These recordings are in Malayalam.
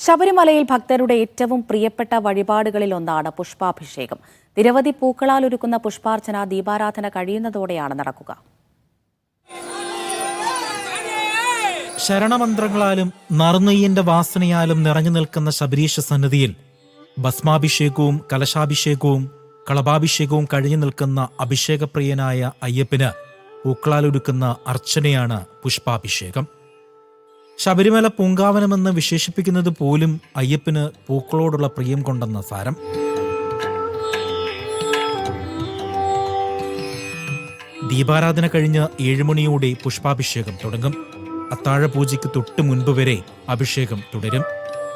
ശബരിമലയിൽ ഭക്തരുടെ ഏറ്റവും പ്രിയപ്പെട്ട വഴിപാടുകളിൽ ഒന്നാണ് പുഷ്പാഭിഷേകം. നിരവധി പൂക്കളാൽ ഒരുക്കുന്ന പുഷ്പാർച്ചന ദീപാരാധന കഴിയുന്നതോടെയാണ് നടക്കുക. ശരണമന്ത്രങ്ങളാലും നറുനെയ്യന്റെ വാസനയാലും നിറഞ്ഞു നിൽക്കുന്ന ശബരീശ സന്നിധിയിൽ ഭസ്മാഭിഷേകവും കലശാഭിഷേകവും കളഭാഭിഷേകവും കഴിഞ്ഞു നിൽക്കുന്ന അഭിഷേകപ്രിയനായ അയ്യപ്പന് പൂക്കളാലൊരുക്കുന്ന അർച്ചനയാണ് പുഷ്പാഭിഷേകം. ശബരിമല പൂങ്കാവനമെന്ന് വിശേഷിപ്പിക്കുന്നത് പോലും അയ്യപ്പന് പൂക്കളോടുള്ള പ്രിയം കൊണ്ടെന്ന സാരം. ദീപാരാധന കഴിഞ്ഞ് 7 മണിയോടെ പുഷ്പാഭിഷേകം തുടങ്ങും. അത്താഴ പൂജയ്ക്ക് തൊട്ട് മുൻപ് വരെ അഭിഷേകം തുടരും.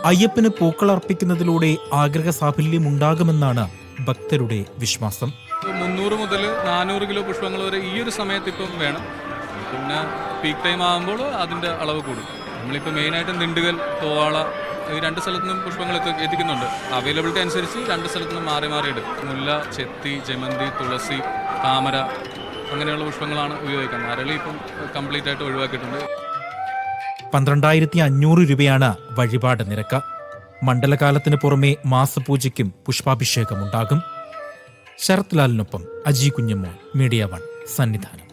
അയ്യപ്പന് പൂക്കൾ അർപ്പിക്കുന്നതിലൂടെ ആഗ്രഹ സാഫല്യം ഉണ്ടാകുമെന്നാണ് ഭക്തരുടെ വിശ്വാസം. 300 മുതൽ 400 കിലോ പുഷ്പങ്ങൾ വരെ ഈ ഒരു സമയത്ത് ഇപ്പം വേണം. പിന്നെ പീക്ക് ടൈം ആകുമ്പോൾ അതിൻ്റെ അളവ് കൂടും. നമ്മളിപ്പോൾ മെയിനായിട്ടും ദിണ്ടുകൽ, തോവാള ഈ 2 സ്ഥലത്തുനിന്നും പുഷ്പങ്ങൾ എത്തിക്കുന്നുണ്ട്. അവൈലബിലിറ്റി അനുസരിച്ച് 2 സ്ഥലത്തുനിന്നും മാറി മാറി എടുക്കും. മുല്ല, ചെത്തി, ജമന്തി, തുളസി, താമര അങ്ങനെയുള്ള പുഷ്പങ്ങളാണ് ഉപയോഗിക്കുന്നത്. അരളി ഇപ്പം കംപ്ലീറ്റ് ആയിട്ട് ഒഴിവാക്കിയിട്ടുണ്ട്. 12,500 രൂപയാണ് വഴിപാട് നിരക്ക്. മണ്ഡലകാലത്തിന് പുറമെ മാസപൂജയ്ക്കും പുഷ്പാഭിഷേകമുണ്ടാകും. ശരത് ലാലിനൊപ്പം അജി കുഞ്ഞമ്മോൻ, മീഡിയ 1 സന്നിധാനം.